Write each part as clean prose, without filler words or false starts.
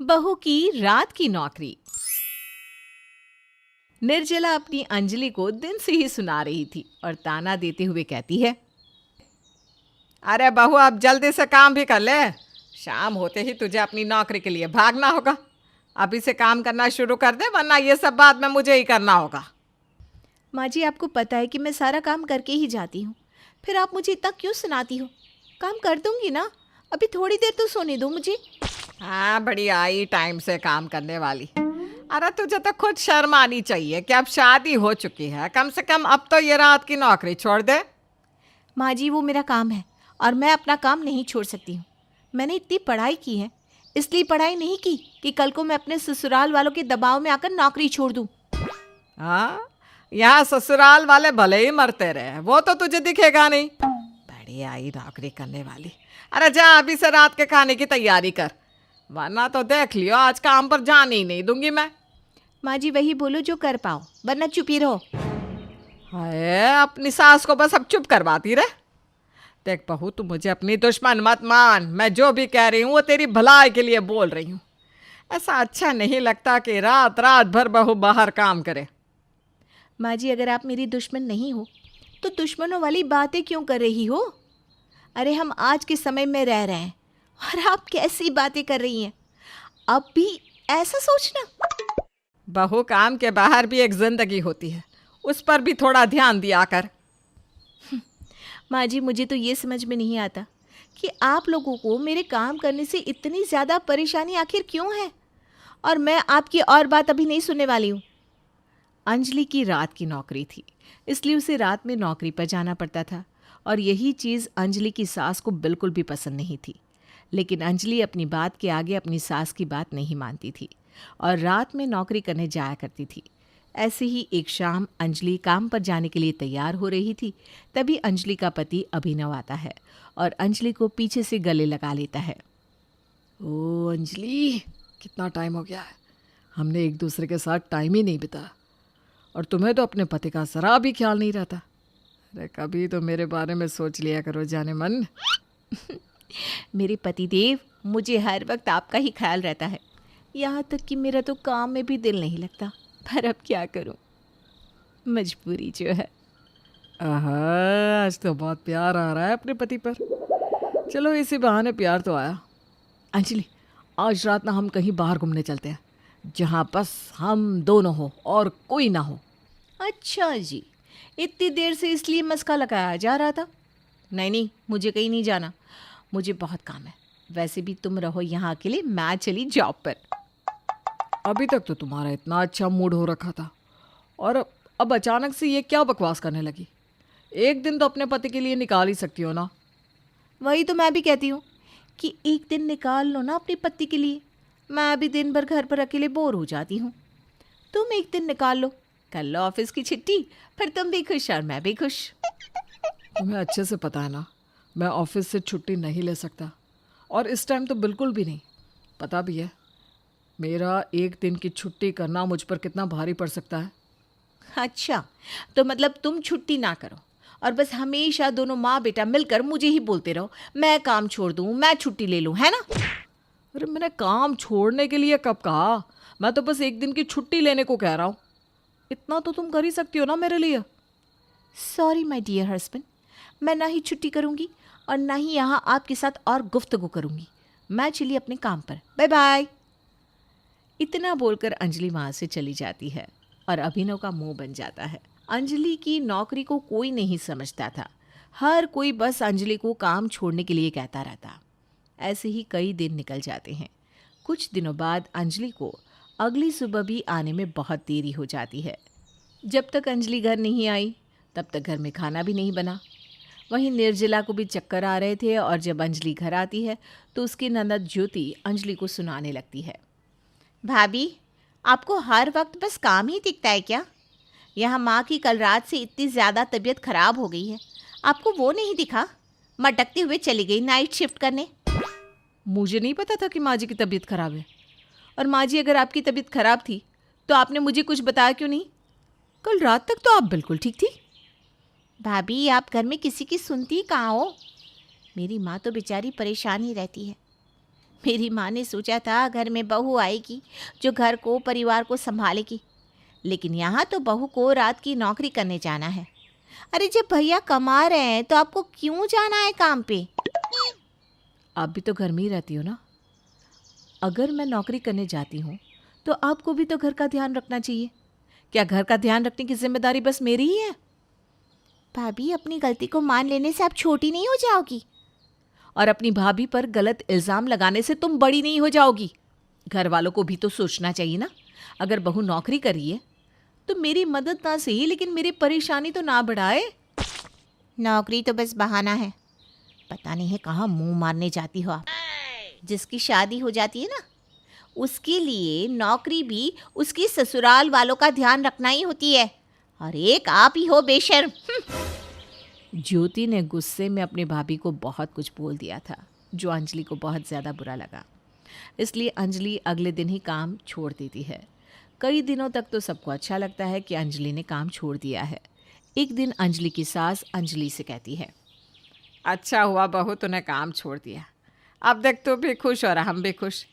बहू की रात की नौकरी। निर्जला अपनी अंजलि को दिन से ही सुना रही थी और ताना देते हुए कहती है, अरे बहू, अब जल्दी से काम भी कर ले। शाम होते ही तुझे अपनी नौकरी के लिए भागना होगा। अभी से काम करना शुरू कर दे, वरना ये सब बाद में मुझे ही करना होगा। माँ जी, आपको पता है कि मैं सारा काम करके ही जाती हूँ, फिर आप मुझे इतना क्यों सुनाती हो? काम कर दूंगी ना, अभी थोड़ी देर तो सोने दो मुझे। हाँ, बड़ी आई टाइम से काम करने वाली। अरे तुझे तो खुद शर्म आनी चाहिए कि अब शादी हो चुकी है। कम से कम अब तो ये रात की नौकरी छोड़ दे। माँ जी, वो मेरा काम है और मैं अपना काम नहीं छोड़ सकती हूँ। मैंने इतनी पढ़ाई की है, इसलिए पढ़ाई नहीं की कि कल को मैं अपने ससुराल वालों के दबाव में आकर नौकरी छोड़ दूँ। हाँ, यहाँ ससुराल वाले भले ही मरते रहे, वो तो तुझे दिखेगा नहीं। बड़ी आई नौकरी करने वाली। अरे जा, अभी से रात के खाने की तैयारी कर, वरना तो देख लियो आज काम पर जाने ही नहीं दूंगी मैं। माँ जी, वही बोलो जो कर पाओ, वरना चुप ही रहो। हाय, अपनी सास को बस अब चुप करवाती रहे। देख बहू, तू मुझे अपनी दुश्मन मत मान। मैं जो भी कह रही हूँ वो तेरी भलाई के लिए बोल रही हूँ। ऐसा अच्छा नहीं लगता कि रात रात भर बहू बाहर काम करे। माँ जी, अगर आप मेरी दुश्मन नहीं हो तो दुश्मनों वाली बातें क्यों कर रही हो? अरे हम आज के समय में रह रहे हैं और आप कैसी बातें कर रही हैं? अब भी ऐसा सोचना। बहू, काम के बाहर भी एक जिंदगी होती है, उस पर भी थोड़ा ध्यान दिया कर। माँ जी, मुझे तो ये समझ में नहीं आता कि आप लोगों को मेरे काम करने से इतनी ज़्यादा परेशानी आखिर क्यों है, और मैं आपकी और बात अभी नहीं सुनने वाली हूँ। अंजलि की रात की नौकरी थी, इसलिए उसे रात में नौकरी पर जाना पड़ता था और यही चीज़ अंजलि की सास को बिल्कुल भी पसंद नहीं थी। लेकिन अंजलि अपनी बात के आगे अपनी सास की बात नहीं मानती थी और रात में नौकरी करने जाया करती थी। ऐसे ही एक शाम अंजलि काम पर जाने के लिए तैयार हो रही थी, तभी अंजलि का पति अभिनव आता है और अंजलि को पीछे से गले लगा लेता है। ओ अंजलि, कितना टाइम हो गया है, हमने एक दूसरे के साथ टाइम ही नहीं बिताया। और तुम्हें तो अपने पति का जरा भी ख्याल नहीं रहता। अरे कभी तो मेरे बारे में सोच लिया करो जाने मन। मेरे पतिदेव, मुझे हर वक्त आपका ही ख्याल रहता है, यहाँ तक कि मेरा तो काम में भी दिल नहीं लगता, पर अब क्या करूँ, मजबूरी जो है। आहा, आज तो बहुत प्यार आ रहा है अपने पति पर। चलो इसी बहाने प्यार तो आया। अंजलि, आज रात ना हम कहीं बाहर घूमने चलते हैं, जहाँ बस हम दोनों हो और कोई ना हो। अच्छा जी, इतनी देर से इसलिए मस्का लगाया जा रहा था। नहीं नहीं, मुझे कहीं नहीं जाना, मुझे बहुत काम है। वैसे भी तुम रहो यहाँ अकेले, मैं चली जॉब पर। अभी तक तो तुम्हारा इतना अच्छा मूड हो रखा था, और अब अचानक से ये क्या बकवास करने लगी? एक दिन तो अपने पति के लिए निकाल ही सकती हो ना। वही तो मैं भी कहती हूँ कि एक दिन निकाल लो ना अपने पति के लिए। मैं भी दिन भर घर पर अकेले बोर हो जाती हूँ। तुम एक दिन निकाल लो, कर लो ऑफिस की छुट्टी, फिर तुम भी खुश और मैं भी खुश। तुम्हें अच्छे से पता है ना, मैं ऑफिस से छुट्टी नहीं ले सकता, और इस टाइम तो बिल्कुल भी नहीं। पता भी है मेरा एक दिन की छुट्टी करना मुझ पर कितना भारी पड़ सकता है। अच्छा, तो मतलब तुम छुट्टी ना करो और बस हमेशा दोनों माँ बेटा मिलकर मुझे ही बोलते रहो, मैं काम छोड़ दूँ, मैं छुट्टी ले लूँ, है ना? अरे मैंने काम छोड़ने के लिए कब कहा? मैं तो बस एक दिन की छुट्टी लेने को कह रहा हूँ। इतना तो तुम कर ही सकती हो ना मेरे लिए। सॉरी माय डियर हस्बैंड, मैं ना ही छुट्टी करूँगी और ना ही यहाँ आपके साथ और गुफ्तगू करूँगी। मैं चली अपने काम पर, बाय बाय। इतना बोलकर अंजलि वहाँ से चली जाती है और अभिनव का मुंह बन जाता है। अंजलि की नौकरी को कोई नहीं समझता था, हर कोई बस अंजलि को काम छोड़ने के लिए कहता रहता। ऐसे ही कई दिन निकल जाते हैं। कुछ दिनों बाद अंजलि को अगली सुबह भी आने में बहुत देरी हो जाती है। जब तक अंजलि घर नहीं आई तब तक घर में खाना भी नहीं बना। वहीं निर्जला को भी चक्कर आ रहे थे और जब अंजलि घर आती है तो उसकी ननद ज्योति अंजलि को सुनाने लगती है। भाभी, आपको हर वक्त बस काम ही दिखता है क्या? यहाँ माँ की कल रात से इतनी ज़्यादा तबीयत खराब हो गई है, आपको वो नहीं दिखा? मटकते हुए चली गई नाइट शिफ्ट करने। मुझे नहीं पता था कि माँ जी की तबीयत खराब है। और माँ जी, अगर आपकी तबीयत खराब थी तो आपने मुझे कुछ बताया क्यों नहीं? कल रात तक तो आप बिल्कुल ठीक थी। भाभी, आप घर में किसी की सुनती कहाँ हो? मेरी माँ तो बेचारी परेशान ही रहती है। मेरी माँ ने सोचा था घर में बहू आएगी जो घर को परिवार को संभालेगी, लेकिन यहाँ तो बहू को रात की नौकरी करने जाना है। अरे जब भैया कमा रहे हैं तो आपको क्यों जाना है काम पे? आप भी तो घर में ही रहती हो ना। अगर मैं नौकरी करने जाती हूँ तो आपको भी तो घर का ध्यान रखना चाहिए। क्या घर का ध्यान रखने की जिम्मेदारी बस मेरी ही है? भाभी, अपनी गलती को मान लेने से आप छोटी नहीं हो जाओगी। और अपनी भाभी पर गलत इल्ज़ाम लगाने से तुम बड़ी नहीं हो जाओगी। घर वालों को भी तो सोचना चाहिए ना। अगर बहू नौकरी कर रही है तो मेरी मदद ना सही, लेकिन मेरी परेशानी तो ना बढ़ाए। नौकरी तो बस बहाना है। पता नहीं है कहाँ मुंह मारने जाती हो आप। जिसकी शादी हो जाती है ना, उसके लिए नौकरी भी उसकी ससुराल वालों का ध्यान रखना ही होती है, और एक आप ही हो बेशर्म। ज्योति ने गुस्से में अपनी भाभी को बहुत कुछ बोल दिया था, जो अंजलि को बहुत ज़्यादा बुरा लगा। इसलिए अंजलि अगले दिन ही काम छोड़ देती है। कई दिनों तक तो सबको अच्छा लगता है कि अंजलि ने काम छोड़ दिया है। एक दिन अंजलि की सास अंजलि से कहती है, अच्छा हुआ बहू तूने काम छोड़ दिया। अब देख तू भी खुश और हम भी खुश।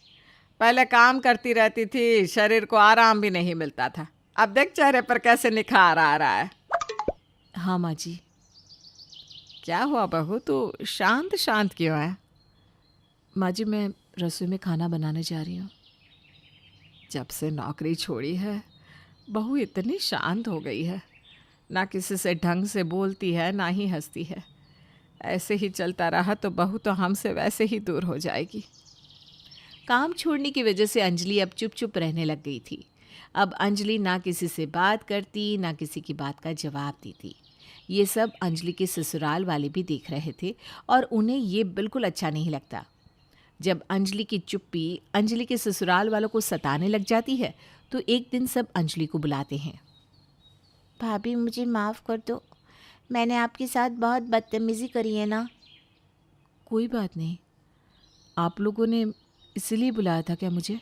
पहले काम करती रहती थी, शरीर को आराम भी नहीं मिलता था। अब देख चेहरे पर कैसे निखार आ रहा है। हाँ माँ जी। क्या हुआ बहू, तू शांत शांत क्यों है? माँ जी, मैं रसोई में खाना बनाने जा रही हूँ। जब से नौकरी छोड़ी है बहू इतनी शांत हो गई है। ना किसी से ढंग से बोलती है, ना ही हंसती है। ऐसे ही चलता रहा तो बहू तो हमसे वैसे ही दूर हो जाएगी। काम छोड़ने की वजह से अंजलि अब चुप चुप रहने लग गई थी। अब अंजलि ना किसी से बात करती, ना किसी की बात का जवाब देती। ये सब अंजलि के ससुराल वाले भी देख रहे थे और उन्हें ये बिल्कुल अच्छा नहीं लगता। जब अंजलि की चुप्पी अंजलि के ससुराल वालों को सताने लग जाती है तो एक दिन सब अंजलि को बुलाते हैं। भाभी, मुझे माफ़ कर दो, मैंने आपके साथ बहुत बदतमीज़ी करी है ना। कोई बात नहीं। आप लोगों ने इसीलिए बुलाया था क्या मुझे?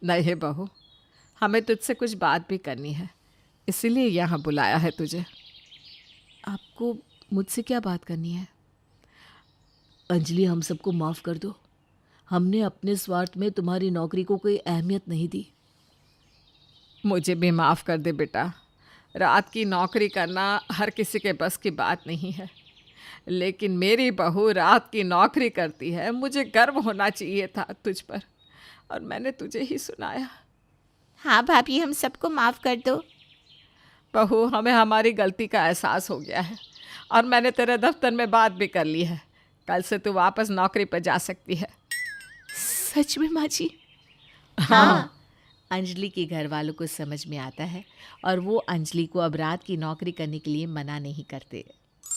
नहीं बहू, हमें तुझसे कुछ बात भी करनी है, इसीलिए यहाँ बुलाया है तुझे। आपको मुझसे क्या बात करनी है? अंजलि, हम सबको माफ़ कर दो। हमने अपने स्वार्थ में तुम्हारी नौकरी को कोई अहमियत नहीं दी। मुझे भी माफ़ कर दे बेटा। रात की नौकरी करना हर किसी के बस की बात नहीं है, लेकिन मेरी बहू रात की नौकरी करती है। मुझे गर्व होना चाहिए था तुझ पर, और मैंने तुझे ही सुनाया। हाँ भाभी, हम सबको माफ़ कर दो। बहू, हमें हमारी गलती का एहसास हो गया है और मैंने तेरे दफ्तर में बात भी कर ली है। कल से तू वापस नौकरी पर जा सकती है। सच में माँ जी? हाँ। अंजलि के घर वालों को समझ में आता है और वो अंजलि को अब रात की नौकरी करने के लिए मना नहीं करते।